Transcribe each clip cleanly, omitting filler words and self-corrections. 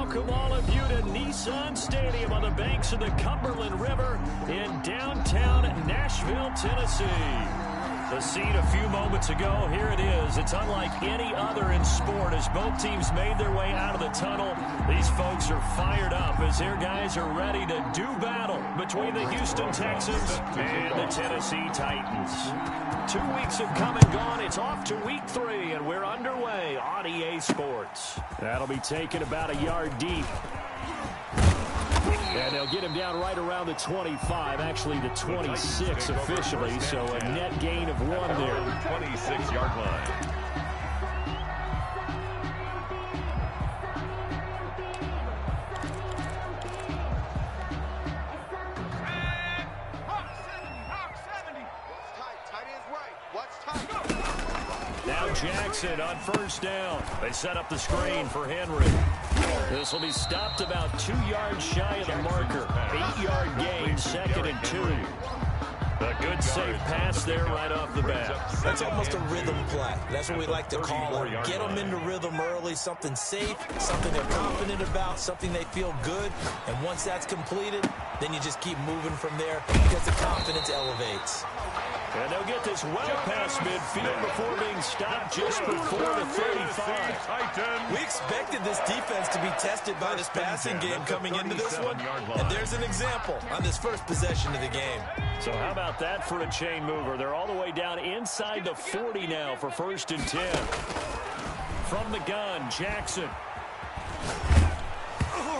welcome all of you to Nissan Stadium on the banks of the Cumberland River in downtown Nashville, Tennessee. The scene a few moments ago, here it is. It's unlike any other in sport as both teams made their way out of the tunnel. These folks are fired up as their guys are ready to do battle between the Houston Texans and the Tennessee Titans. 2 weeks have come and gone. It's off to week 3, and we're underway on EA Sports. That'll be taken about a yard deep. And they'll get him down right around the 25, actually the 26 officially, so a net gain of 1 there. 26-yard line. Now Jackson on first down. They set up the screen for Henry. This will be stopped about 2 yards shy of the marker. 8-yard gain, 2nd and 2. A good safe pass there right off the bat. That's almost a rhythm play. That's what we like to call it. Get them into rhythm early, something safe, something they're confident about, something they feel good. And once that's completed, then you just keep moving from there because the confidence elevates. And they'll get this well past midfield before being stopped just before the 35. We expected this defense to be tested by this passing game coming into this one. And there's an example on this first possession of the game. So how about that for a chain mover? They're all the way down inside the 40 now for 1st and 10. From the gun, Jackson.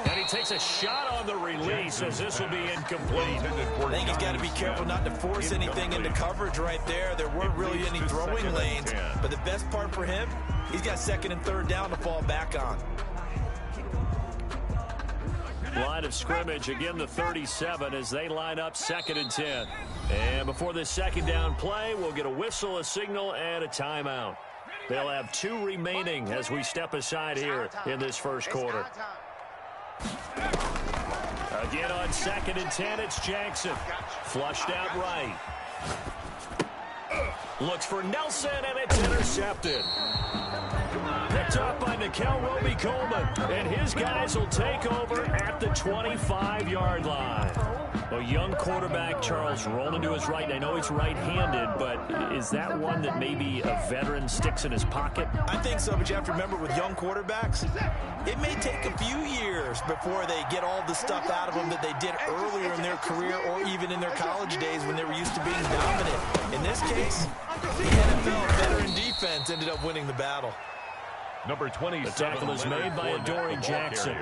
And he takes a shot on the release as this will be incomplete. I think he's got to be careful not to force anything into coverage right there. There weren't really any throwing lanes. But the best part for him, he's got 2nd and 3rd down to fall back on. Line of scrimmage, again the 37 as they line up 2nd and 10. And before this 2nd down play, we'll get a whistle, a signal, and a timeout. They'll have 2 remaining as we step aside here in this first quarter. Again on 2nd and 10, it's Jackson. Flushed out right. Looks for Nelson, and it's intercepted. Picked up by Nikel Roby-Coleman, and his guys will take over at the 25-yard line. A young quarterback, Charles, rolling to his right. I know he's right-handed, but is that one that maybe a veteran sticks in his pocket? I think so, but you have to remember with young quarterbacks, it may take a few years before they get all the stuff out of them that they did earlier in their career or even in their college days when they were used to being dominant. In this case, the NFL veteran defense ended up winning the battle. Number 27. The tackle is made by Adoree Jackson.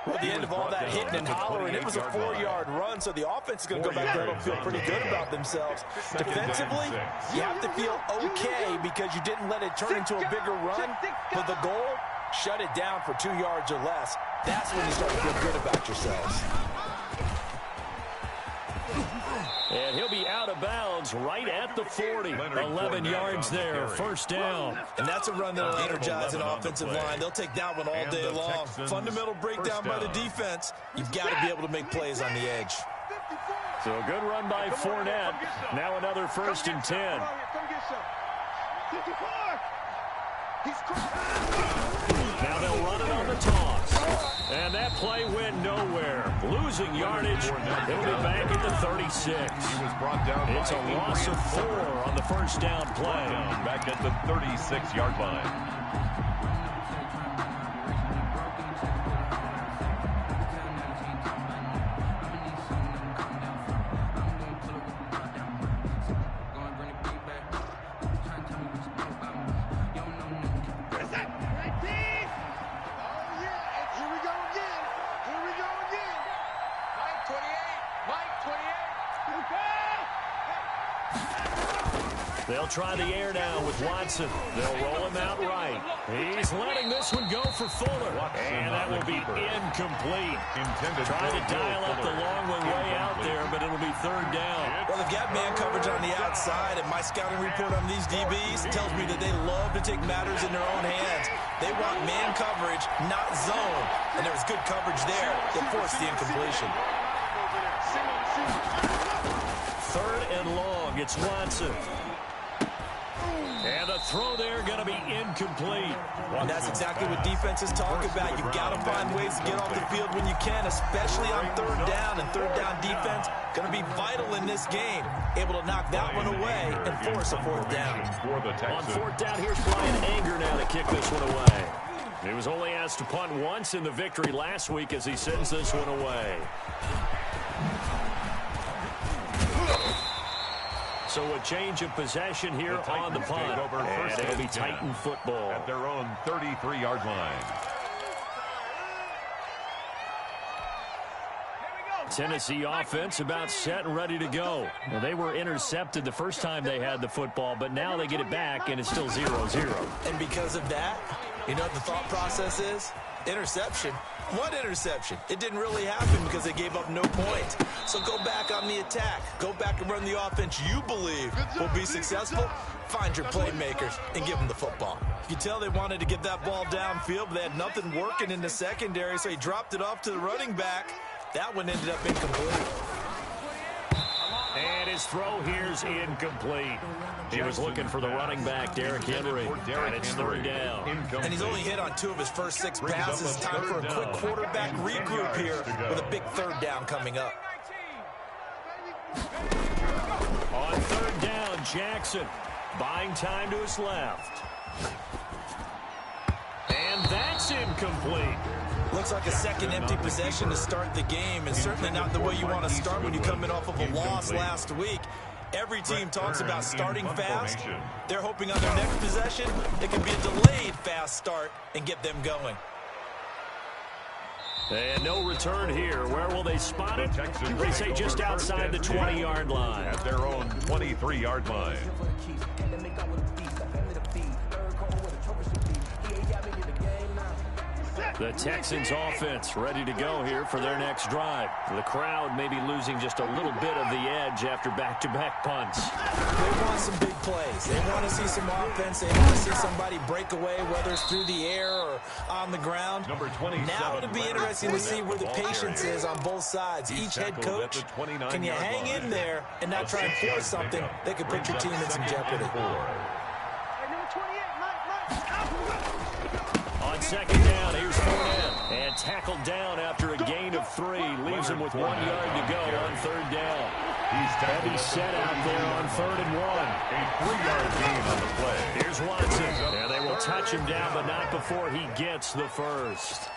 Well, at the end of all that hitting and hollering, it was a 4-yard run, so the offense is going to go back there and feel pretty good about themselves. Defensively, you have to feel okay because you didn't let it turn into a bigger run, but the goal, shut it down for 2 yards or less. That's when you start to feel good about yourselves. And he'll be out of bounds right at the 40. 11 yards there, 1st down. And that's a run that'll energize an offensive line. They'll take that one all day long. Fundamental breakdown by the defense. You've got to be able to make plays on the edge. So a good run by Fournette. Now another 1st and 10. Now they'll run it on the toss. And that play went nowhere. Losing yardage. It'll be back at the 36. It's a loss of 4 on the 1st down play. Back at the 36-yard line. They'll try the air now with Watson. They'll roll him out right. He's letting this one go for Fuller. And that will be incomplete. Trying to dial up the long one way out there, but it'll be 3rd down. Well, they've got man coverage on the outside, and my scouting report on these DBs tells me that they love to take matters in their own hands. They want man coverage, not zone. And there was good coverage there that forced the incompletion. 3rd and long. It's Watson. And a throw there going to be incomplete. And that's exactly what defenses talk about. You've got to find ways to get off the field when you can, especially on third down. And third down defense going to be vital in this game. Able to knock that one away and force a fourth down. On fourth down, here's Brian Anger now to kick this one away. He was only asked to punt once in the victory last week as he sends this one away. So a change of possession here on the punt. And it'll be Titan football. At their own 33-yard line. Tennessee offense about set and ready to go. Well, they were intercepted the first time they had the football, but now they get it back, and it's still 0-0. And because of that, you know what the thought process is? Interception. What interception? It didn't really happen because they gave up no points. So go back on the attack. Go back and run the offense you believe will be successful. Find your playmakers and give them the football. You can tell they wanted to get that ball downfield, but they had nothing working in the secondary, so he dropped it off to the running back. That one ended up incomplete. And his throw here's incomplete. He was looking for the running back, Derrick Henry, and it's third down. And he's only hit on 2 of his first 6 passes. Time for a quick quarterback regroup here with a big third down coming up. On third down, Jackson buying time to his left. And that's incomplete. Looks like a second empty possession to start the game, and certainly not the way you want to start when you're coming off of a loss last week. Every team talks about starting fast. They're hoping on their next possession it can be a delayed fast start and get them going. And no return here. Where will they spot it? They say just outside the 20-yard line. At their own 23-yard line. The Texans offense ready to go here for their next drive. The crowd may be losing just a little bit of the edge after back-to-back punts. They want some big plays. They want to see some offense. They want to see somebody break away, whether it's through the air or on the ground. Now it'll be interesting to see where the patience is on both sides. Each head coach, can you hang in there and not try and force something that could put your team in some jeopardy? On second down, here's Fournette. And tackled down after a gain of 3. Leaves him with 1 yard to go on third down. Heavy set out there on 3rd and 1. A 3-yard gain on the play. Here's Watson. And they will touch him down, but not before he gets the first.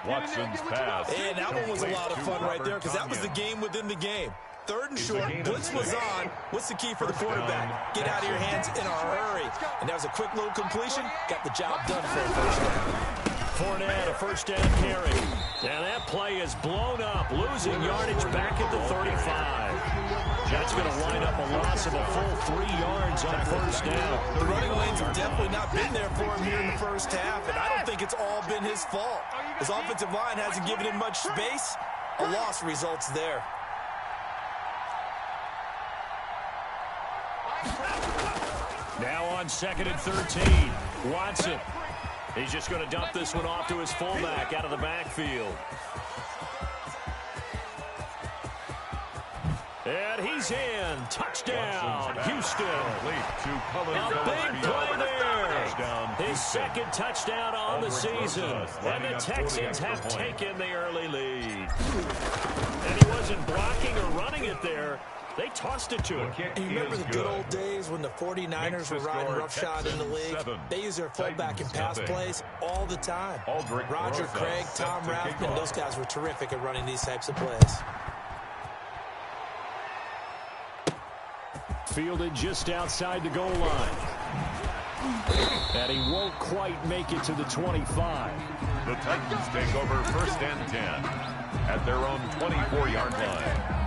Watson's pass. And that one was a lot of fun right there because that was the game within the game. 3rd and short, blitz was on. What's the key for the quarterback? Get out of your hands in a hurry. And that was a quick little completion. Got the job done for a first down. Fournette, a first down carry. Now that play is blown up, losing yardage back at the 35. That's going to line up a loss of a full 3 yards on first down. The running lanes have definitely not been there for him here in the first half, and I don't think it's all been his fault. His offensive line hasn't given him much space. A loss results there. Now on 2nd and 13, Watson. He's just going to dump this one off to his fullback out of the backfield. And he's in. Touchdown, Houston. A big play there. His second touchdown on the season. And the Texans have taken the early lead. And he wasn't blocking or running it there. They tossed it to him. And you remember the good old days when the 49ers were riding roughshod in the league? They use their fullback in pass plays all the time. Roger Craig, Tom Rathman, those guys were terrific at running these types of plays. Fielded just outside the goal line. And he won't quite make it to the 25. The Titans take over 1st and 10 at their own 24-yard line.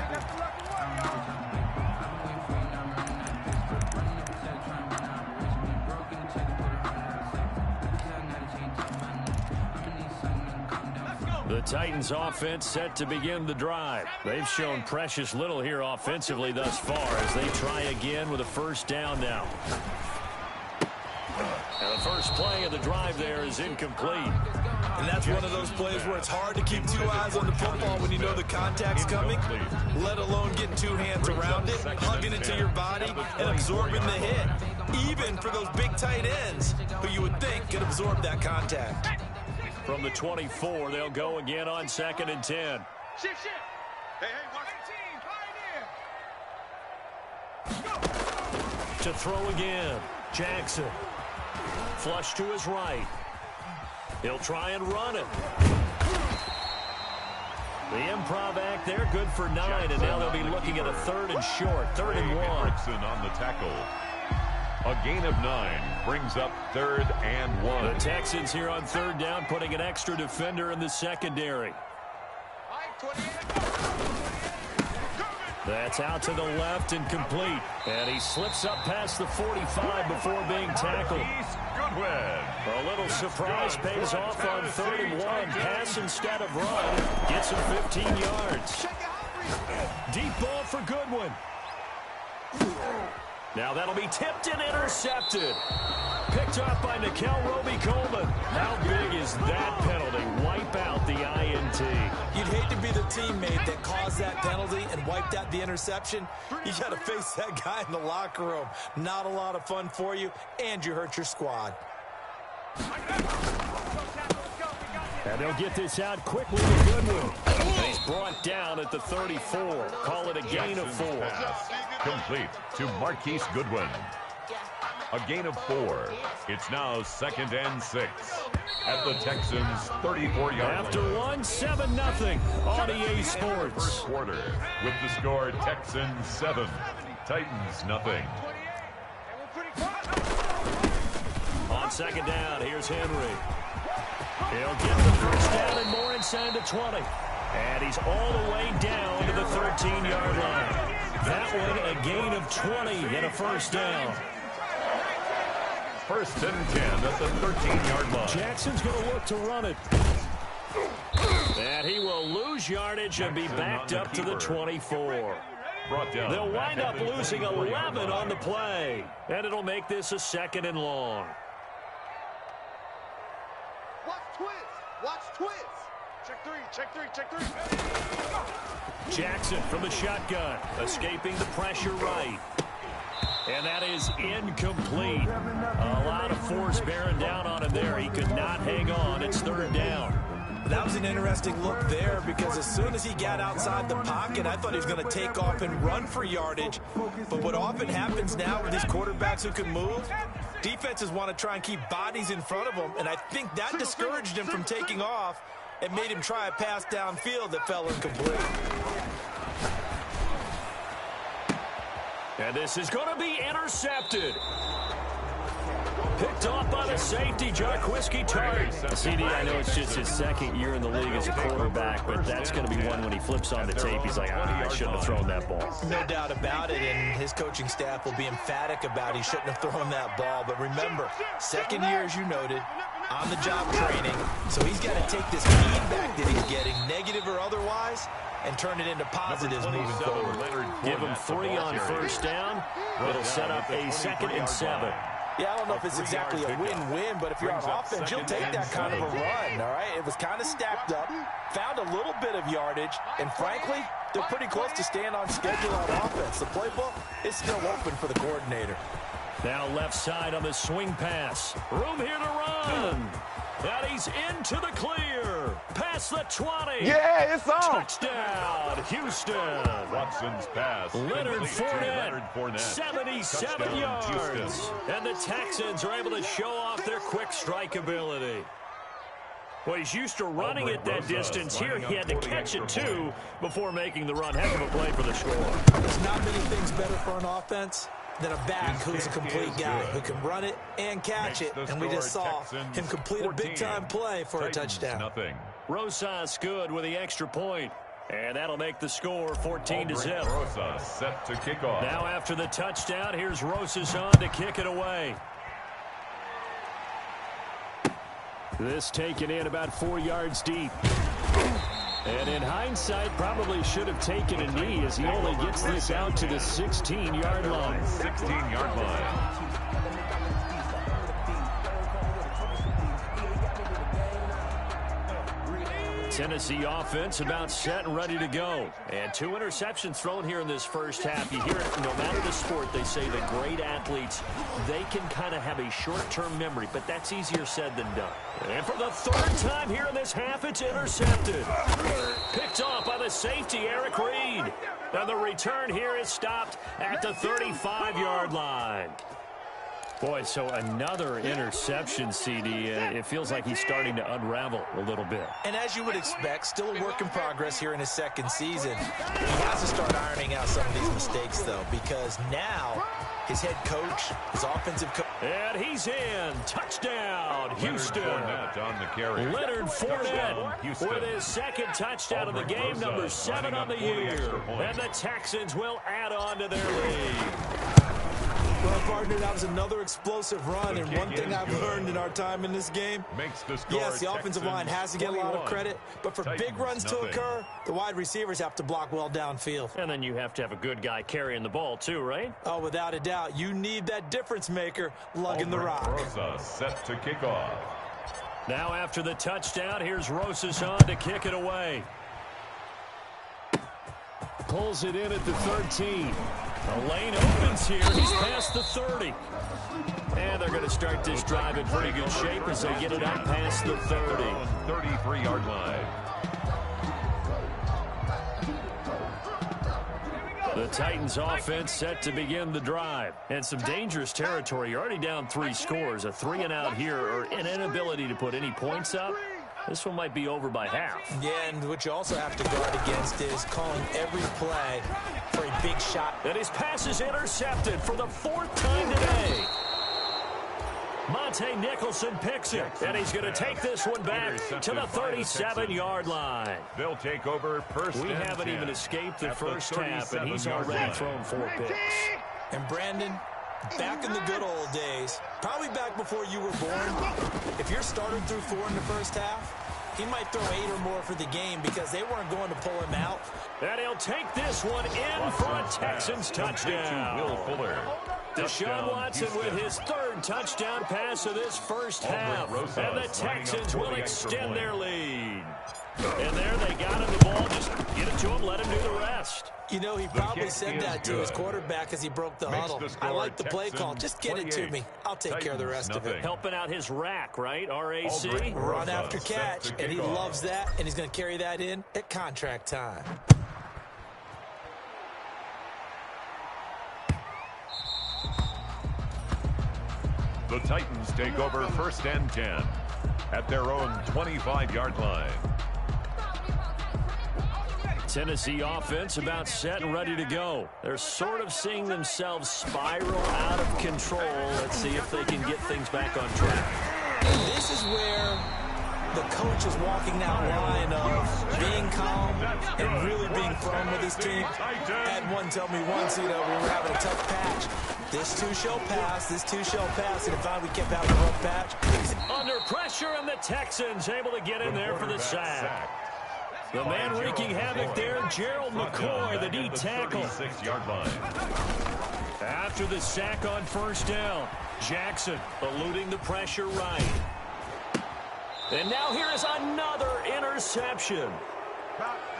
The Titans offense set to begin the drive. They've shown precious little here offensively thus far as they try again with a first down now. And the first play of the drive there is incomplete. And that's one of those plays where it's hard to keep two eyes on the football when you know the contact's coming, let alone getting two hands around it, hugging it to your body, and absorbing the hit. Even for those big tight ends who you would think could absorb that contact. From the 24, they'll go again on 2nd and 10. Shift. Hey, watch the team. Pioneer. To throw again, Jackson. Flush to his right. He'll try and run it. The improv act there, good for 9, and now they'll be looking at a 3rd and short, 3rd and 1. On the tackle. A gain of 9 brings up 3rd and 1. The Texans here on 3rd down, putting an extra defender in the secondary. That's out to the left and complete. And he slips up past the 45 before being tackled. A little surprise pays off on 3rd and 1. Pass instead of run. Gets him 15 yards. Deep ball for Goodwin. Now that'll be tipped and intercepted. Picked off by Nickel Roby-Coleman. How big is that penalty? Wipe out the INT. You'd hate to be the teammate that caused that penalty and wiped out the interception. You got to face that guy in the locker room. Not a lot of fun for you, and you hurt your squad. And they'll get this out quickly to Goodwin. And he's brought down at the 34. Call it a gain of 4. Complete to Marquise Goodwin. A gain of 4. It's now 2nd and 6 at the Texans' 34-yard line. After 7-0 on EA Sports. First quarter with the score Texans 7, Titans nothing. On 2nd down, here's Henry. He'll get the first down and more inside the 20. And he's all the way down to the 13-yard line. That one a gain of 20 and a first down. 1st and 10 at the 13-yard line. Jackson's going to look to run it. And he will lose yardage and be backed up to the 24. They'll wind up losing 11 on the play. And it'll make this a 2nd and long. Watch twist. Check three. Jackson from the shotgun, escaping the pressure right. And that is incomplete. A lot of force bearing down on him there. He could not hang on. It's 3rd down. That was an interesting look there because as soon as he got outside the pocket, I thought he was going to take off and run for yardage. But what often happens now with these quarterbacks who can move, defenses want to try and keep bodies in front of them, and I think that discouraged him from taking off and made him try a pass downfield that fell incomplete. And this is going to be intercepted. Picked off by the safety, Jarquiski Tartt. CD, I know it's just his 2nd year in the league as a quarterback, but that's going to be one when he flips on the tape. He's like, I shouldn't have thrown that ball. No doubt about it, and his coaching staff will be emphatic about he shouldn't have thrown that ball. But remember, 2nd year, as you noted, on-the-job training, so he's got to take this feedback that he's getting, negative or otherwise, and turn it into positives moving forward. Give him 3 on first down. It'll set up a 2nd and 7. Yeah, I don't know if it's exactly a win-win, but if you're on offense, you'll take that kind of a run, all right? It was kind of stacked up, found a little bit of yardage, and frankly, they're pretty close to staying on schedule on offense. The playbook is still open for the coordinator. Now left side on the swing pass. Room here to run. And he's into the clear. Past the 20. Yeah, it's on. Touchdown, Houston. Watson's pass. Leonard Fournette, 77 Touchdown, yards. Houston. And the Texans are able to show off their quick strike ability. Well, he's used to running it that distance. Here he had to catch it, too, before making the run. Heck of a play for the score. There's not many things better for an offense than a back who's a complete guy who can run it and catch it, and we just saw him complete a big-time play for a touchdown. Rosas good with the extra point, and that'll make the score 14-0. Rosas set to kick off. Now after the touchdown, here's Rosas on to kick it away. This taken in about 4 yards deep. And in hindsight, probably should have taken a knee as he only gets this out to the 16-yard line. 16-yard line. Tennessee offense about set and ready to go. And 2 interceptions thrown here in this first half. You hear it, no matter the sport, they say the great athletes, they can kind of have a short-term memory, but that's easier said than done. And for the 3rd time here in this half, it's intercepted. Picked off by the safety, Eric Reed. And the return here is stopped at the 35-yard line. Boy, so another interception, CD. It feels like he's starting to unravel a little bit. And as you would expect, still a work in progress here in his 2nd season. He has to start ironing out some of these mistakes, though, because now his head coach, his offensive coach. And he's in. Touchdown, Houston. Leonard Fournette with his 2nd touchdown of the game, number 7 on the year. And the Texans will add on to their lead. Well, partner, that was another explosive run, and one thing I've learned in our time in this game, yes, the offensive line has to get a lot of credit, but for big runs to occur, the wide receivers have to block well downfield. And then you have to have a good guy carrying the ball too, right? Oh, without a doubt. You need that difference maker lugging the rock. Set to kick off. Now after the touchdown, here's Rosas on to kick it away. Pulls it in at the 13. The lane opens here. He's past the 30. And they're going to start this drive in pretty good shape as they get it up past the 30. 33-yard line. The Titans offense set to begin the drive. And some dangerous territory. You're already down 3 scores. A 3-and-out here or an inability to put any points up. This one might be over by half. Yeah, and what you also have to guard against is calling every play for a big shot. And his pass is intercepted for the 4th time today. Monte Nicholson picks it, and he's going to take this one back to the 37-yard line. They'll take over first. We haven't even escaped the first half, and he's already thrown 4 picks. And Brandon, back in the good old days, probably back before you were born, if your starter threw 4 in the first half, he might throw 8 or more for the game because they weren't going to pull him out. And he'll take this one in for a Texans touchdown. Will Fuller. Deshaun Watson with his 3rd touchdown pass of this first half. And the Texans will extend their lead. And there they got him the ball. Just get it to him, let him do the rest. You know, he probably said that to his quarterback as he broke the huddle. I like the play call. Just get it to me. I'll take care of the rest of it. Helping out his rack, right? RAC. Run after catch, and he loves that, and he's going to carry that in at contract time. The Titans take over first and 10 at their own 25-yard line. Tennessee offense about set and ready to go. They're sort of seeing themselves spiral out of control. Let's see if they can get things back on track. This is where the coach is walking that line of being calm and really being firm with his team. Had one tell me once, we were having a tough patch. This too shall pass, this too shall pass, and if we kept having a rough patch. Under pressure, and the Texans able to get in there for the sack. The man wreaking havoc there, Gerald McCoy, the D tackle. After the sack on first down, Jackson eluding the pressure right. And now here is another interception.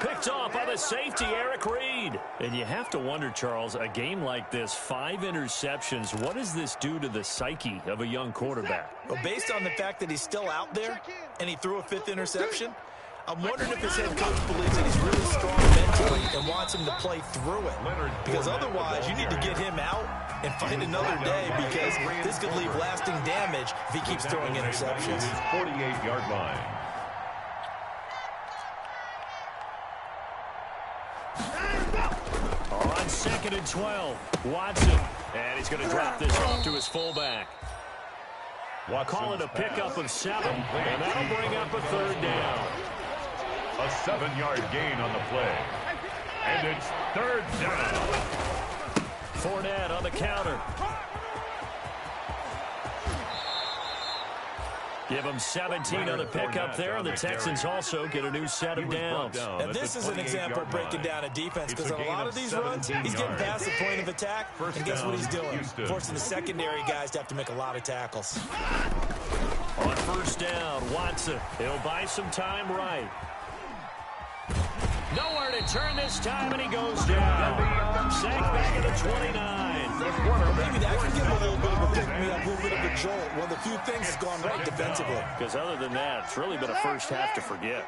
Picked off by the safety, Eric Reed. And you have to wonder, Charles, a game like this, 5 interceptions, what does this do to the psyche of a young quarterback? Well, based on the fact that he's still out there and he threw a 5th interception, I'm wondering if his head coach believes that he's really strong mentally and wants him to play through it. Because otherwise, you need to get him out and find another day because this could leave lasting damage if he keeps throwing interceptions. 48-yard line. On 2nd and 12, Watson. And he's going to drop this off to his fullback. Call it a pickup of 7, and that'll bring up a 3rd down. A 7-yard gain on the play. And it's 3rd down. Fournette on the counter. Give them 17 on the pickup there, and the Texans also get a new set of downs. And this is an example of breaking down a defense because on a lot of these runs, he's getting past the point of attack, and guess what he's doing? Forcing the secondary guys to have to make a lot of tackles. On first down, Watson. He'll buy some time right. trying to turn this time, and he goes down. Sacked back at the 29. Maybe that can give him a little bit of a pick-me-up, a little bit of a jolt. One of the few things that's gone right defensively. Because other than that, it's really been a first half to forget.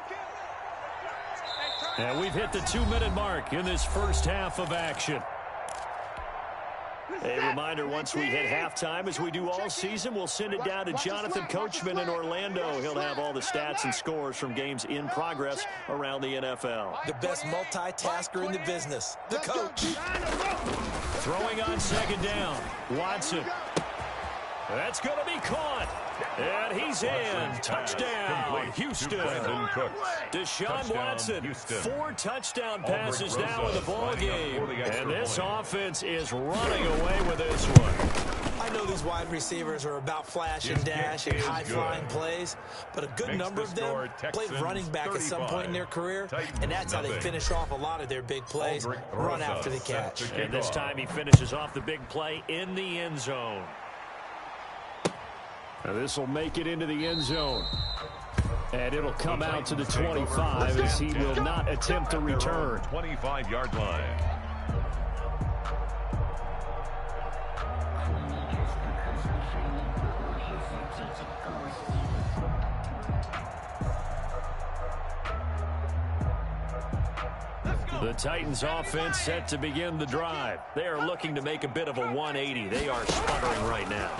And we've hit the 2-minute mark in this first half of action. A reminder, once we hit halftime, as we do all season, we'll send it down to Jonathan Coachman in Orlando. He'll have all the stats and scores from games in progress around the NFL. The best multitasker in the business, the coach. Throwing on second down, Watson. That's going to be caught. And he's in. Touchdown, Houston. Deshaun Watson, 4 touchdown passes now in the ballgame. And this offense is running away with this one. I know these wide receivers are about flash and dash and high-flying plays, but a good number of them played running back at some point in their career, and that's how they finish off a lot of their big plays, run after the catch. And this time he finishes off the big play in the end zone. Now this will make it into the end zone. And it'll come out to the 25 as he will not attempt to return. 25-yard line. The Titans offense set to begin the drive. They are looking to make a bit of a 180. They are sputtering right now.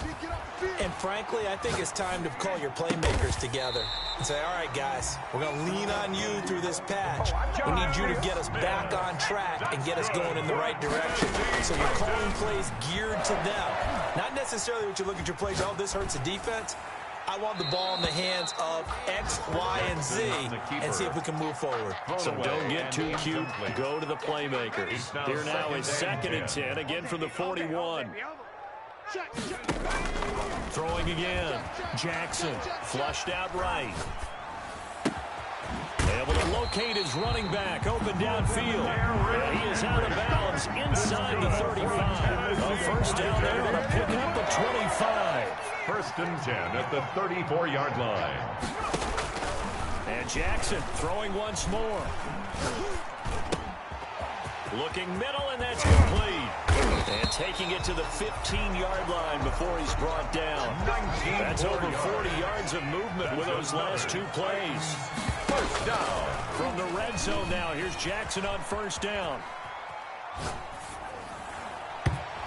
And frankly, I think it's time to call your playmakers together and say, all right, guys, we're going to lean on you through this patch. We need you to get us back on track and get us going in the right direction. So you're calling plays geared to them. Not necessarily what you look at your plays, oh, this hurts the defense. I want the ball in the hands of X, Y, and Z and see if we can move forward. So don't get too cute. Go to the playmakers. Here now is 2nd and 10, again from the 41. Throwing again. Jackson flushed out right. Able to locate his running back. Open downfield. And he is out of bounds inside the 35. A first down there on a pickup of 25. 1st and 10 at the 34-yard line. And Jackson throwing once more. Looking middle, and that's complete. And taking it to the 15-yard line before he's brought down. That's over 40 yards of movement with those last 2 plays. 1st down. From the red zone now, here's Jackson on 1st down.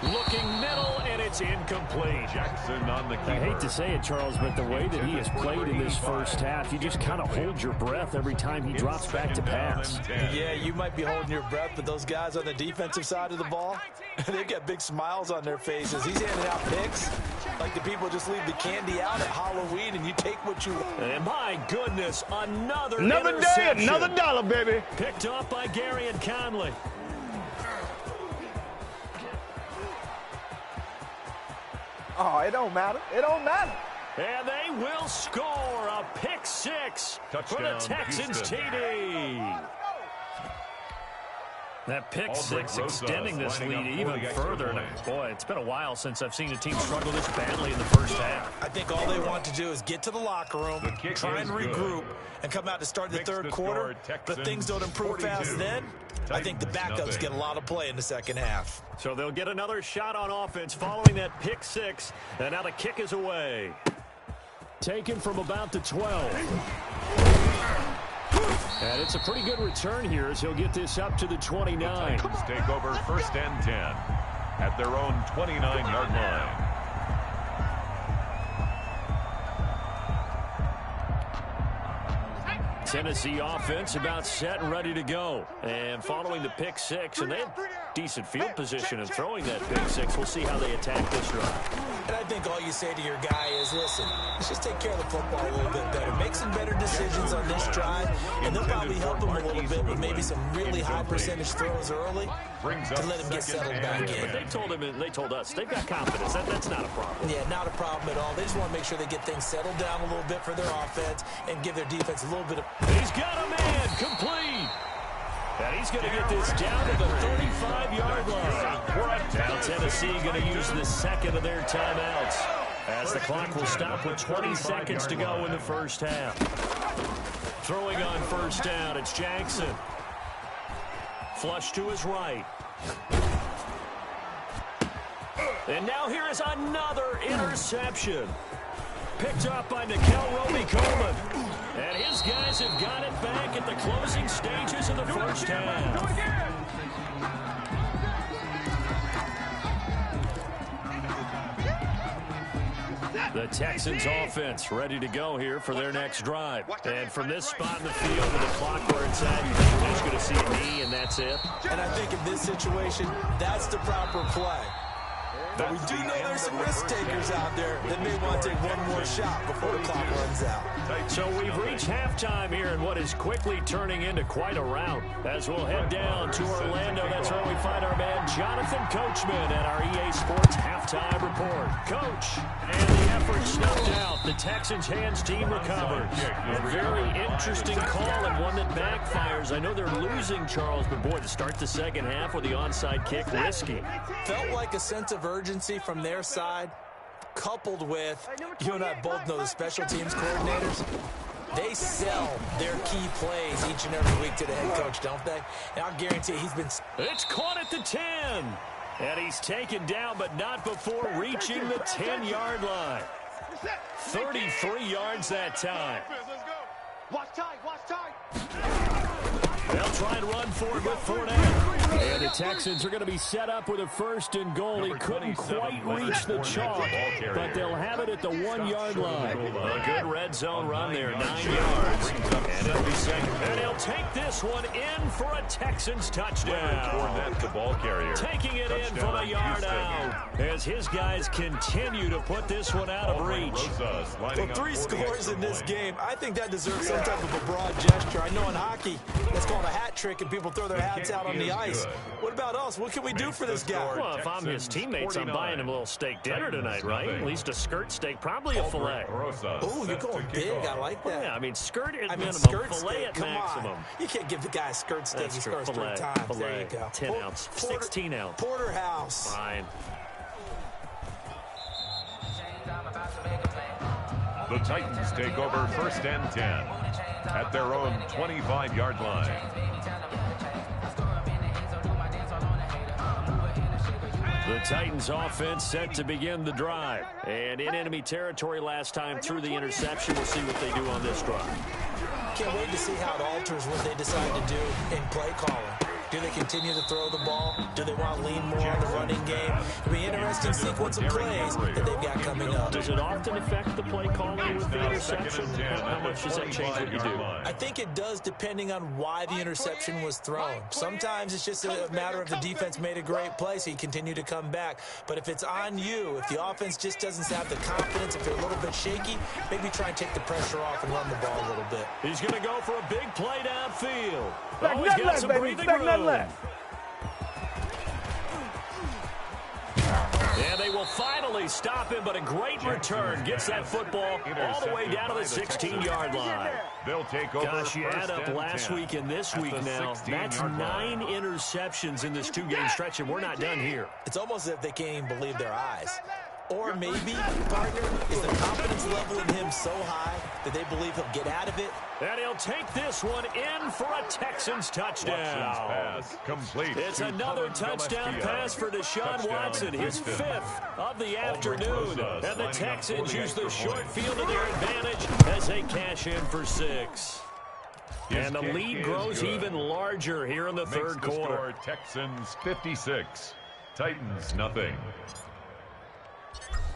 Looking middle, and it's incomplete. Jackson on the keeper. I hate to say it, Charles, but the way that he has played in this first half, you just kind of hold your breath every time he drops back to pass. Yeah, you might be holding your breath, but those guys on the defensive side of the ball, they've got big smiles on their faces. He's handing out picks like the people just leave the candy out at Halloween, and you take what you want. And my goodness, another day, another dollar, baby. Picked off by Gary and Conley. Oh, it don't matter. It don't matter. And they will score a pick 6 for the Texans TD. That pick 6 extending this lead even further. And boy, it's been a while since I've seen a team struggle this badly in the first half. I think all they want to do is get to the locker room, try and regroup, and come out to start the third quarter. But things don't improve fast then. I think the backups get a lot of play in the second half. So they'll get another shot on offense following that pick 6. And now the kick is away. Taken from about the 12. And it's a pretty good return here as he'll get this up to the 29. The Titans take over 1st and 10 at their own 29-yard line. Tennessee offense about set and ready to go. And following the pick 6, and they have decent field position and throwing that pick 6. We'll see how they attack this drive. And I think all you say to your guy is, listen, let's just take care of the football a little bit better. Make some better decisions on this drive, and they'll probably help him a little bit with maybe some really high percentage throws early to let him get settled back in. But they told us they've got confidence. That's not a problem. Yeah, not a problem at all. They just want to make sure they get things settled down a little bit for their offense and give their defense a little bit of... He's got a man complete. And he's going to get this down to the 35-yard line. Now Tennessee going to use the second of their timeouts as the clock will stop with 20 seconds to go in the first half. Throwing on 1st down, it's Jackson. Flush to his right. And now here is another interception. Picked up by Nickel Roby-Coleman. And his guys have got it back at the closing stages of the first half. The Texans offense ready to go here for their next drive. And from this spot in the field to the clock where it's at, you're just going to see a knee and that's it. And I think in this situation, that's the proper play. But we do know there's some risk takers out there that may want to take one more shot before the clock runs out. So we've reached halftime here in what is quickly turning into quite a rout. As we'll head down to Orlando, that's where we find our man Jonathan Coachman at our EA Sports Halftime Report. Coach, and the effort snuffed out. The Texans hands team recovers. A very interesting call and one that backfires. I know they're losing, Charles, but boy, to start the second half with the onside kick, risky. Felt like a sense of urgency from their side, coupled with, you and I both know the special teams coordinators, they sell their key plays each and every week to the head coach, don't they? And I'll guarantee he's been... It's caught at the 10. And he's taken down, but not before reaching the 10-yard line. 33 yards that time. Watch tight, watch tight. They'll try and run for it with Fournette. And the Texans are going to be set up with a 1st and goal. He couldn't quite reach the chalk, but they'll have it at the 1-yard line. A good red zone run there, 9 yards. And it'll be second. And he'll take this one in for a Texans touchdown. The ball carrier. Taking it in from a yard out as his guys continue to put this one out of reach. Well, 3 scores in this game. I think that deserves some type of a broad gesture. I know in hockey, that's called a hat trick, and people throw their hats out on the ice. What about us? What can we do for this guy? Well, if I'm his teammates, I'm buying him a little steak dinner tonight, right? At least a skirt steak, probably a filet. Oh, you're going big. I like that. Yeah, I mean, skirt at minimum, skirt filet steak. at Come maximum. on. You can't give the guy a skirt steak. That's He true. scores 3 Filet, times. filet, There you go. 10 ounce, 16 ounce. Porterhouse. Fine. The Titans take over 1st and 10 at their own 25-yard line. The Titans offense set to begin the drive. And in enemy territory last time through the interception. We'll see what they do on this drive. Can't wait to see how it alters what they decide to do in play calling. Do they continue to throw the ball? Do they want to lean more on the running game? It'll be an interesting sequence of plays that they've got coming up. Does it often affect the play calling with the interception? How much does that change what you do? I think it does, depending on why the interception was thrown. Sometimes it's just a matter of the defense made a great play, so you continue to come back. But if it's on you, if the offense just doesn't have the confidence, if they're a little bit shaky, maybe try and take the pressure off and run the ball a little bit. He's going to go for a big play downfield. Back He's that got left, some baby. breathing Back room. that left. And they will finally stop him, but a great return. Gets that football all the way down to the 16-yard line. They'll take over. Gosh, you add up last week and this week now. That's 9 interceptions in this 2-game stretch, and we're not done here. It's almost as if they can't even believe their eyes. Or maybe, partner, is the confidence level in him so high that they believe he'll get out of it? And he'll take this one in for a Texans touchdown. Pass complete. It's another touchdown pass for Deshaun Watson, his 5th of the afternoon. And the Texans use the short field to their advantage as they cash in for 6. And the lead grows even larger here in the third quarter. Texans 56, Titans nothing.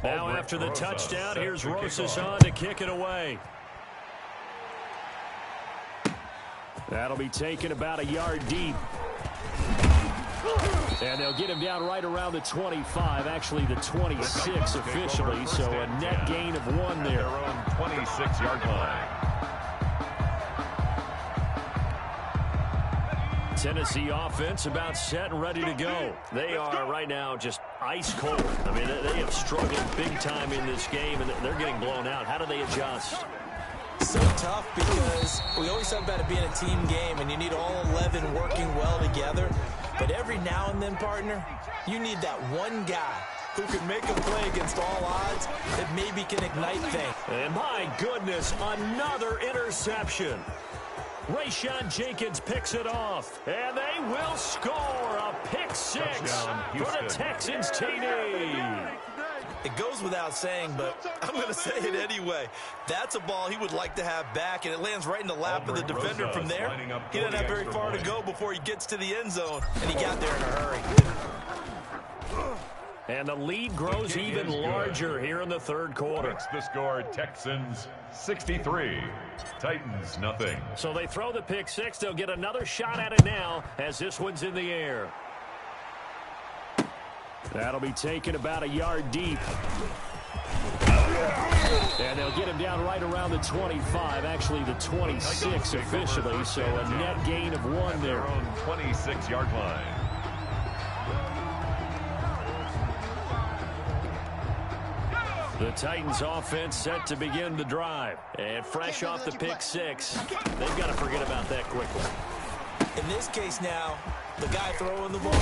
Now after the touchdown, here's Rosas on to kick it away. That'll be taken about a yard deep. And they'll get him down right around the 25, actually the 26 officially, so a net gain of 1 there. Their own 26-yard line. Tennessee offense about set and ready to go. They are right now just ice cold. I mean, they have struggled big time in this game, and they're getting blown out. How do they adjust? So tough because we always talk about it being a team game, and you need all 11 working well together. But every now and then, partner, you need that one guy who can make a play against all odds that maybe can ignite things. And my goodness, another interception. Rayshon Jenkins picks it off, and they will score a pick six for the Texans TD. It goes without saying, but I'm going to say it anyway. That's a ball he would like to have back, and it lands right in the lap of the defender from there. He doesn't have very far to go before he gets to the end zone, and he got there in a hurry. And the lead grows even larger here in the third quarter. It's the score, Texans 63, Titans nothing. So they throw the pick six. They'll get another shot at it now as this one's in the air. That'll be taken about a yard deep. And they'll get him down right around the 25, actually the 26 officially, so a net gain of 1 there. Their own 26-yard line. The Titans offense set to begin the drive. And fresh off the pick six, they've got to forget about that quickly. In this case now, the guy throwing the ball,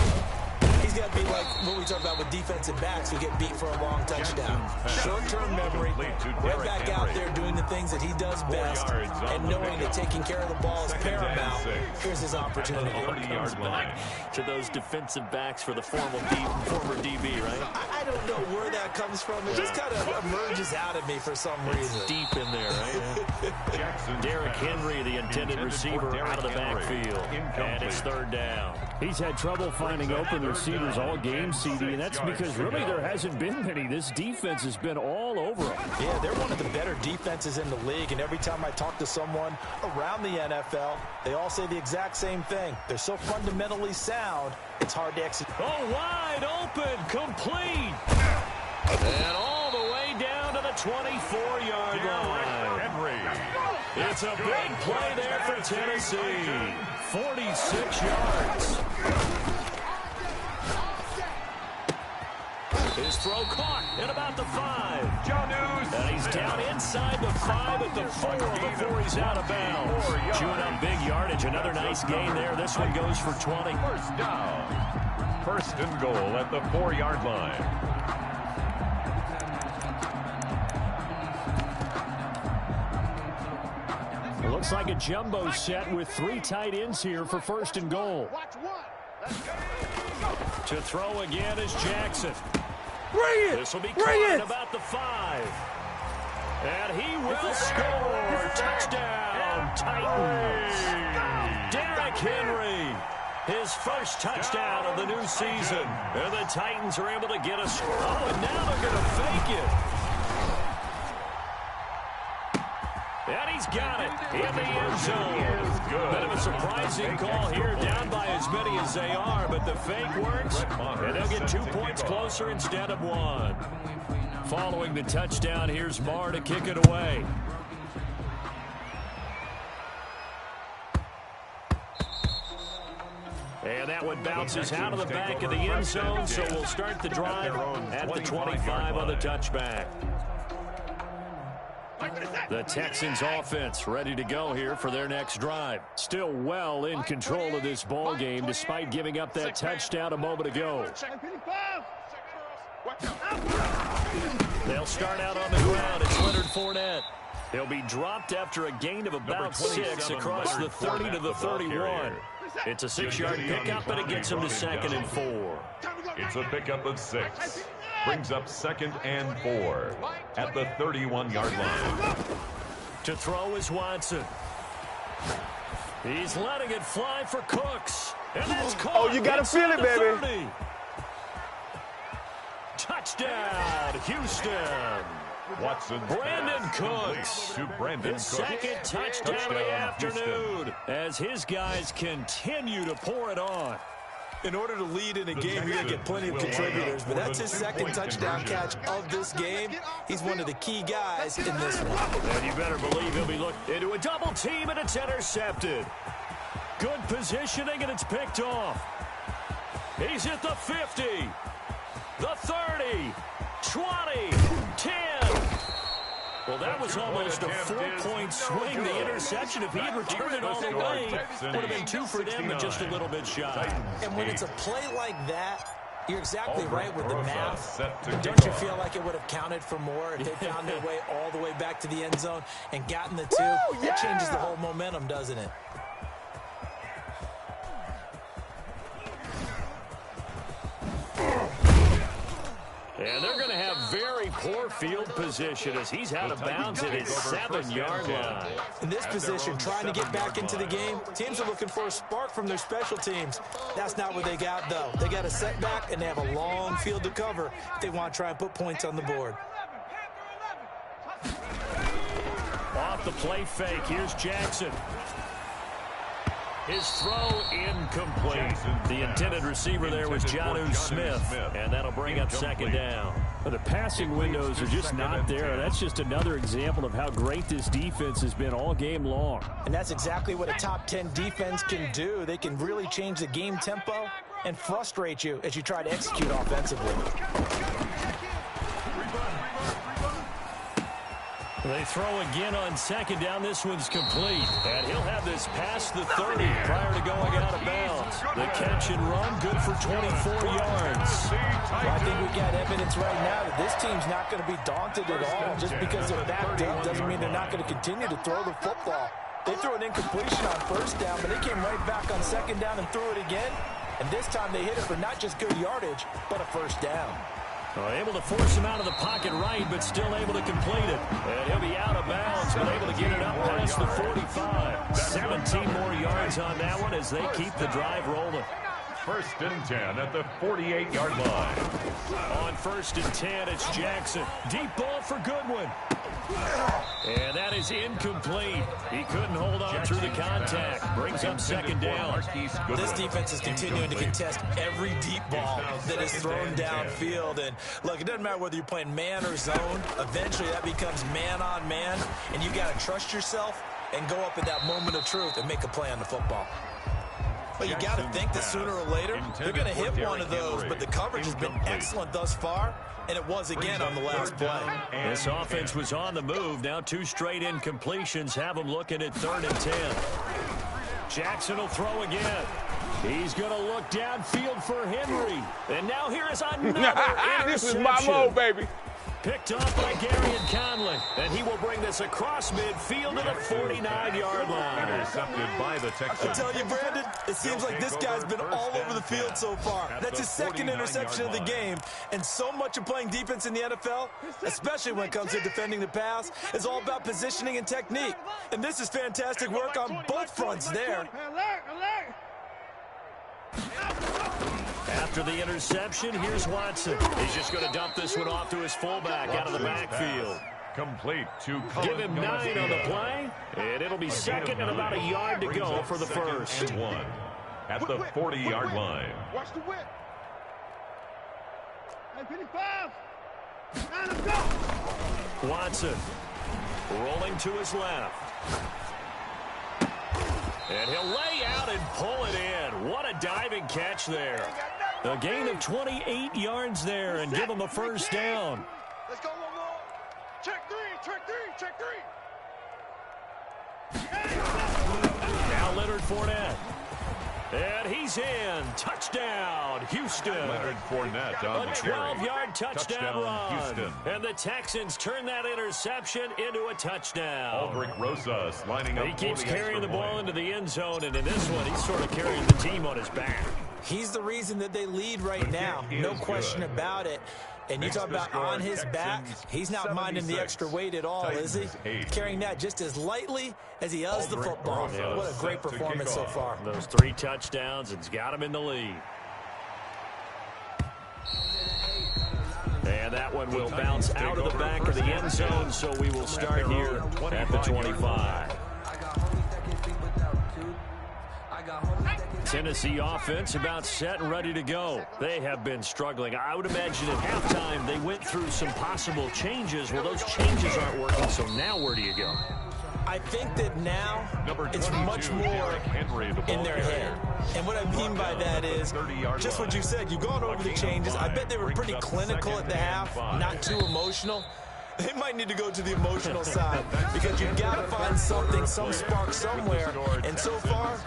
he's got to be like what we talk about with defensive backs who get beat for a long touchdown. Short-term memory, right back out there doing the things that he does best, and knowing that taking care of the ball is paramount. Here's his opportunity. Comes back to those defensive backs for the former DB, right? I don't know where that comes from. It just kind of emerges out of me for some reason. It's deep in there, right? Derrick Henry, the intended receiver, out of the backfield. And it's third down. He's had trouble finding open receivers all game, CD, and that's because really there hasn't been many. This defense has been all over them. Yeah, they're one of the better defenses in the league, and every time I talk to someone around the NFL, they all say the exact same thing. They're so fundamentally sound, it's hard to execute. Oh, wide open, complete. And all the way down to the 24-yard line. It's a big play there for Tennessee. 46 yards. His throw caught at about the 5. And he's down inside the 5 at the 4 before he's out of bounds. Chewing up big yardage. Another nice gain there. This one goes for 20. First down. First and goal at the 4-yard line. It looks like a jumbo set with 3 tight ends here for first and goal. To throw again is Jackson. This will be caught at about the 5. And he will score. Touchdown, Titans. Derrick Henry. His first touchdown of the new season. And the Titans are able to get a score. Oh, and now they're going to fake it. And he's got it in the end zone. Bit of a surprising call here, down by as many as they are, but the fake works, and they'll get 2 points closer instead of 1. Following the touchdown, here's Marr to kick it away. And that one bounces out of the back of the end zone, so we'll start the drive at the 25 on the touchback. The Texans offense ready to go here for their next drive. Still well in control of this ball game despite giving up that touchdown a moment ago. They'll start out on the ground. It's Leonard Fournette. He'll be dropped after a gain of about 6 across the 30 to the 31. It's a 6-yard pickup, and it gets him to 2nd and 4. It's a pickup of 6. Brings up 2nd and 4 at the 31-yard line. To throw is Watson. He's letting it fly for Cooks. And that's caught. Oh, you got to feel it, baby. 30. Touchdown, Houston. Watson. Brandon Cooks. To Brandon His Cooks. second touchdown of the afternoon. As his guys continue to pour it on. In order to lead in a game, you're going to get plenty of contributors, but that's his second touchdown catch of this game. He's one of the key guys in this one. And you better believe he'll be looking into a double team, and it's intercepted. Good positioning, and it's picked off. He's at the 50, the 30, 20, 10. Well, that was almost a 4-point swing. The interception, if he had returned it all the way, would have been 2 for them and just a little bit shy. And when it's a play like that, You're exactly right with the math. Don't you feel like it would have counted for more if they found their way all the way back to the end zone and gotten the 2? That changes the whole momentum, doesn't it? And they're going to have very poor field position as he's out of bounds at his 7-yard line. In this position, trying to get back into the game, teams are looking for a spark from their special teams. That's not what they got, though. They got a setback, and they have a long field to cover if they want to try and put points on the board. Off the play fake, here's Jackson. His throw incomplete. The intended receiver there was Jonnu Smith, and that'll bring up 2nd down. The passing windows are just not there. That's just another example of how great this defense has been all game long. And that's exactly what a top 10 defense can do. They can really change the game tempo and frustrate you as you try to execute offensively. They throw again on 2nd down. This one's complete. And he'll have this past the 30 prior to going out of bounds. The catch and run, good for 24 yards. Well, I think we got evidence right now that this team's not going to be daunted at all. Just because they're backed up doesn't mean they're not going to continue to throw the football. They threw an incompletion on 1st down, but they came right back on 2nd down and threw it again. And this time they hit it for not just good yardage, but a 1st down. Able to force him out of the pocket right, but still able to complete it. And he'll be out of bounds, but able to get it up past the 45. 17 more yards on that one as they keep the drive rolling. 1st and 10 at the 48-yard line. On 1st and 10, it's Jackson. Deep ball for Goodwin. And that is incomplete. He couldn't hold on through the contact. Brings up 2nd down. This defense is continuing to contest every deep ball that is thrown downfield. And look, it doesn't matter whether you're playing man or zone. Eventually that becomes man on man. And you got to trust yourself and go up at that moment of truth and make a play on the football. But you got to think that sooner or later they're going to hit one of those. But the coverage has been excellent thus far. And it was again on the last play. This offense was on the move. Now 2 straight incompletions have them looking at 3rd and 10. Jackson will throw again. He's going to look downfield for Henry. And now here is another interception. This is my mode, baby. Picked off by Gary and Conley. And he will bring this across midfield to the 49-yard line. Intercepted by the Texans. I tell you, Brandon, it seems like this guy's been all over the field so far. That's his 2nd interception of the game. And so much of playing defense in the NFL, especially when it comes to defending the pass, is all about positioning and technique. And this is fantastic work on both fronts there. After the interception, here's Watson. He's just going to dump this one off to his fullback out of the backfield. Complete to Give him 9 on the play, and it'll be 2nd and about a yard to go for the 1st. 1 at the 40-yard line. Watch the whip. Hey, 55. Now let's go. Watson rolling to his left. And he'll lay out and pull it in. What a diving catch there. A gain of 28 yards there and give him a 1st down. Let's go one more. Check 3, check 3, check 3. Now Leonard Fournette. And he's in. Touchdown, Houston. Leonard Fournette on a the carry. 12-yard touchdown run. Houston. And the Texans turn that interception into a touchdown. Aldrich Rosas lining up. He keeps carrying the ball into the end zone, and in this one, he's sort of carrying the team on his back. He's the reason that they lead right now. No question about it. And you talk about on his back, he's not minding the extra weight at all, is he? Carrying that just as lightly as he does the football. What a great performance so far. Those 3 touchdowns, it's got him in the lead. And that one will bounce out of the back of the end zone, so we will start here at the 25. Tennessee offense about set and ready to go. They have been struggling. I would imagine at halftime they went through some possible changes. Well, those changes aren't working, so now where do you go? I think that now it's much more in their head. And what I mean by that is just what you said. You've gone over the changes. I bet they were pretty clinical at the half, not too emotional. They might need to go to the emotional side because you've got to find something, some spark somewhere. And so far,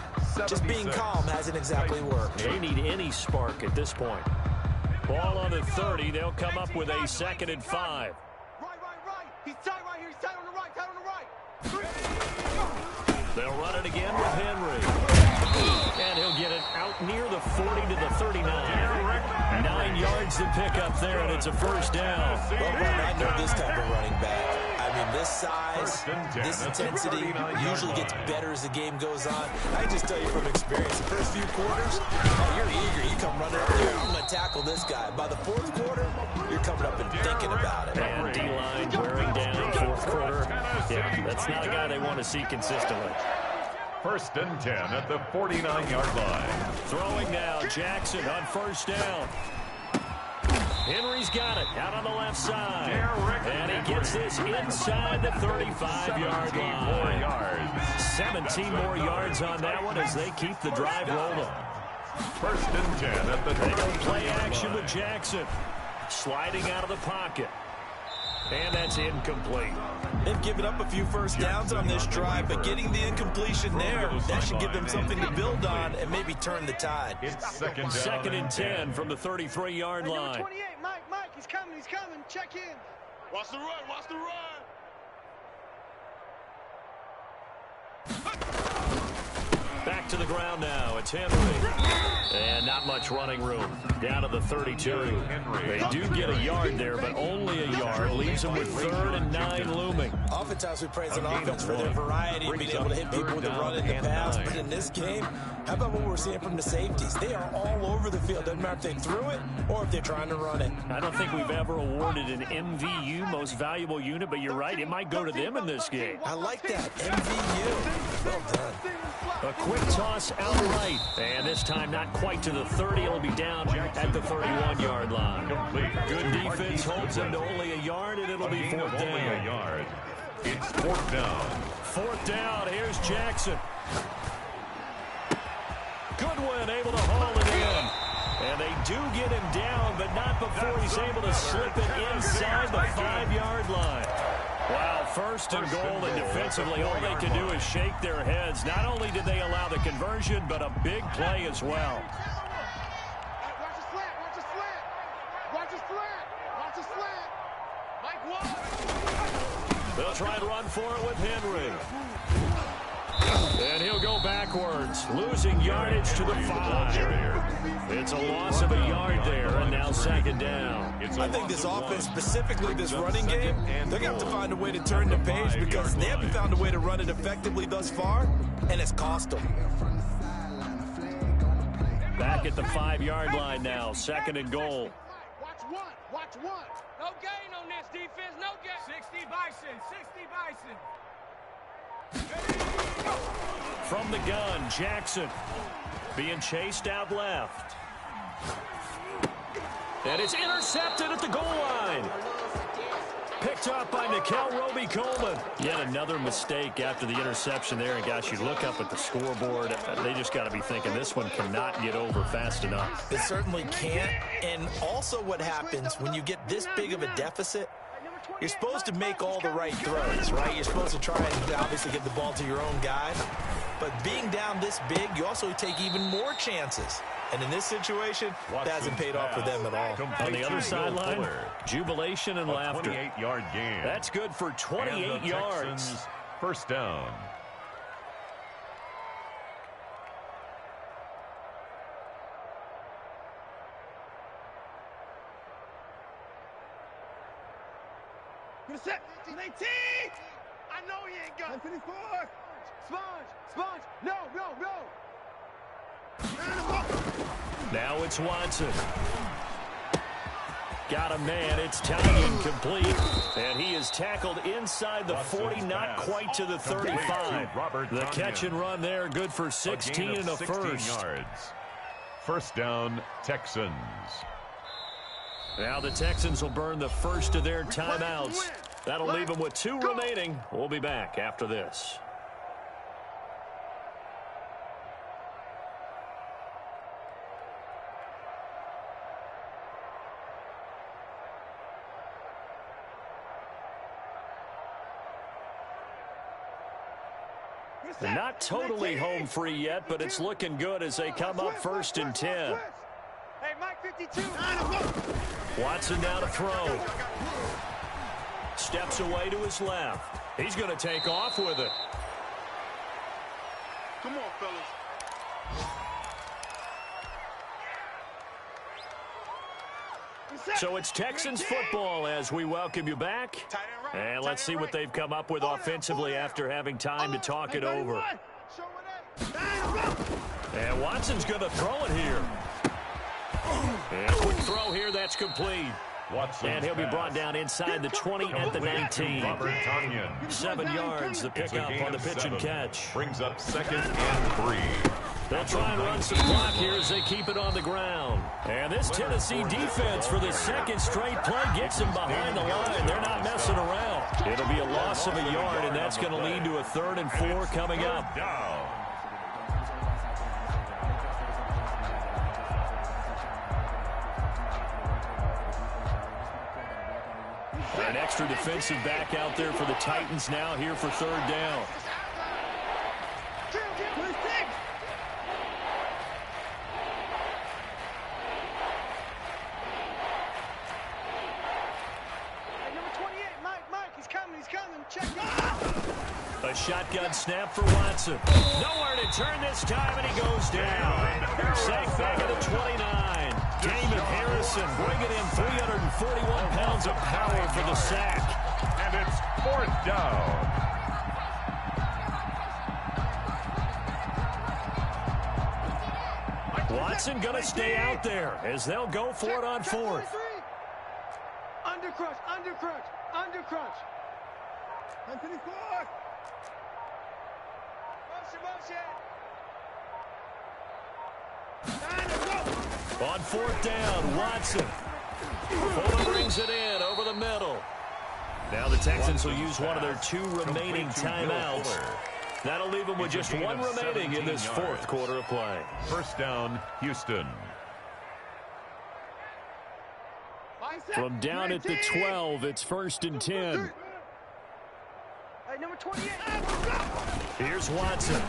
just being calm hasn't exactly worked. They need any spark at this point. Ball on the 30. They'll come up with a 2nd and 5. Right. He's tight right here. He's tight on the right. Tight on the right. They'll run it again with Henry. And he'll get it out near the 40 to the 39. 9 yards to pick up there, and it's a 1st down. Well, I know this type of running back. I mean, this size, this intensity usually gets better as the game goes on. I can just tell you from experience, the first few quarters, you're eager. You come running up there, I'm going to tackle this guy. By the 4th quarter, you're coming up and thinking about it. And D-line wearing down 4th quarter. Yeah, that's not a guy they want to see consistently. 1st and 10 at the 49-yard line. Throwing now, Jackson on 1st down. Henry's got it out on the left side. And he gets this inside the 35-yard line. 17 more yards on that one as they keep the drive rolling. 1st and 10 at the 20-yard play action with Jackson. Sliding out of the pocket. And that's incomplete. They've given up a few 1st downs on this drive, but getting the incompletion there, that should give them something to build on and maybe turn the tide. It's 2nd down. 2nd and 10 from the 33-yard line. 28, Mike, he's coming. Check in. Watch the run. Back to the ground now. It's Henry. And not much running room. Down to the 32. They do get a yard there, but only a yard. Leaves them with 3rd and 9 looming. Oftentimes we praise an offense for their variety of being able to hit people with the run and the pass. But in this game, how about what we're seeing from the safeties? They are all over the field. Doesn't matter if they threw it or if they're trying to run it. I don't think we've ever awarded an MVU, most valuable unit, but you're right. It might go to them in this game. I like that. MVU. Well done. A quick toss out right. And this time not quite to the 30. It'll be down at the 31-yard line. Good defense holds them to only a yard, and it'll be 4th down. It's 4th down. 4th down. Here's Jackson. Goodwin able to haul it in. And they do get him down, but not before he's able to slip it inside the 5-yard line. Wow, 1st and goal, and defensively all they can do is shake their heads. Not only did they allow the conversion, but a big play as well. Watch the slant. Mike, what? They'll try to run for it with Henry. And he'll go backwards, losing yardage to the 5. It's a loss of a yard there, and now 2nd down. I think this offense, specifically this running game, they're going to have to find a way to turn the page because they haven't found a way to run it effectively thus far, and it's cost them. Back at the 5-yard line now, 2nd and goal. Watch one. No gain on this defense, no gain. 60 Bison. From the gun, Jackson being chased out left. And it's intercepted at the goal line. Picked up by Nikel Roby-Coleman. Yet another mistake after the interception there. And, gosh, you look up at the scoreboard. They just got to be thinking this one cannot get over fast enough. It certainly can't. And also what happens when you get this big of a deficit, you're supposed to make all the right throws, right? You're supposed to try and obviously get the ball to your own guy. But being down this big, you also take even more chances. And in this situation, that hasn't paid off for them at all. On the other sideline, jubilation and laughter. 28-yard gain. That's good for 28 yards. 1st down. Set. 19. I know he ain't got 54. Sponge. No. Now it's Watson. Got a man. It's tied incomplete. And he is tackled inside the 40, not quite to the 35. The catch and run there, good for 16 and a 1st. Yards. 1st down, Texans. Now the Texans will burn the first of their timeouts. That'll leave them with 2 remaining. We'll be back after this. They're not totally home free yet, but it's looking good as they come up 1st and 10. Hey, Mike 52. Watson now to throw. Steps away to his left. He's going to take off with it. Come on, fellas. So it's Texans football as we welcome you back. And let's see what they've come up with offensively after having time to talk it over. And Watson's going to throw it here. And quick throw here, that's complete. And he'll be brought down inside the 20 at the 19. 7 yards, the pickup on the pitch and catch. Brings up 2nd and 3. They'll try and run some clock here as they keep it on the ground. And this Tennessee defense for the 2nd straight play gets them behind the line. They're not messing around. It'll be a loss of a yard, and that's going to lead to a 3rd and 4 coming up. An extra defensive back out there for the Titans now here for 3rd down. A shotgun snap for Watson. Nowhere to turn this time, and he goes down. Sacked back at the 29. Damon Harrison bringing in 341 pounds of power for the sack. And it's 4th down. Watson going to stay out there as they'll go for it on 4th. Undercrush, undercrush, undercrush. Motion, motion. On 4th down, Watson. Fuller brings it in over the middle. Now the Texans will use one of their 2 remaining timeouts. That'll leave them with just 1 remaining in this 4th quarter of play. 1st down, Houston. From down at the 12, it's 1st and 10. Hey, number 28. Here's Watson.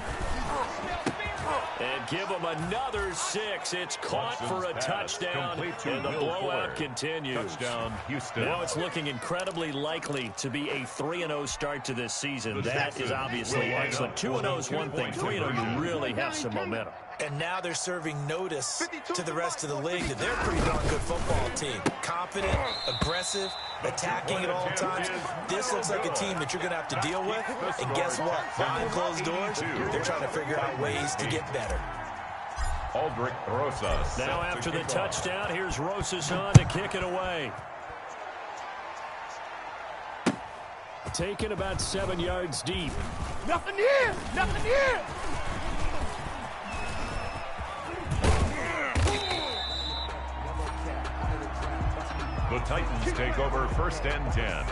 And give him another 6. It's caught for a touchdown, and the blowout continues. Touchdown, Houston. Now it's looking incredibly likely to be a 3-0 start to this season. That is obviously excellent. 2-0 is one thing. 3-0, you really have some momentum. And now they're serving notice to the rest of the league that they're a pretty darn good football team. Confident, aggressive, attacking at all times. This looks like a team that you're going to have to deal with. And guess what? Behind closed doors, they're trying to figure out ways to get better. Aldrich Rosas. Now after the touchdown, here's Rosas on to kick it away. Taken about 7 yards deep. Nothing here! Nothing here! The Titans take over 1st and 10.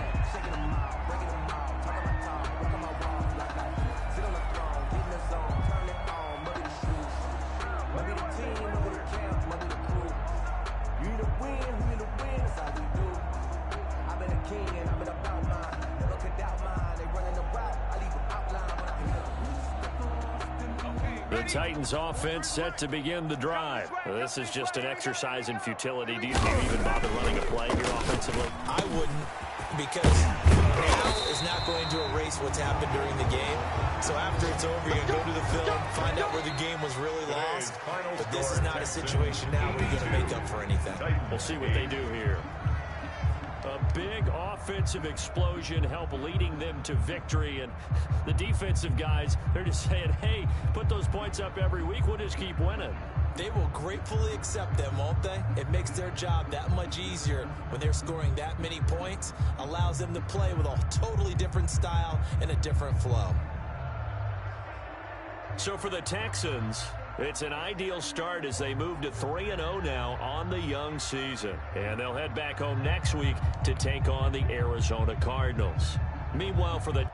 The Titans offense set to begin the drive. This is just an exercise in futility. Do you even bother running a play here offensively? I wouldn't, because now is not going to erase what's happened during the game. So after it's over, you're going to go to the film, find out where the game was really lost. But this is not a situation now where you're going to make up for anything. We'll see what they do here. A big offensive explosion help leading them to victory. And the defensive guys, they're just saying, hey, put those points up every week. We'll just keep winning. They will gratefully accept them, won't they? It makes their job that much easier when they're scoring that many points. Allows them to play with a totally different style and a different flow. So for the Texans, it's an ideal start as they move to 3-0 now on the young season. And they'll head back home next week to take on the Arizona Cardinals. Meanwhile, for the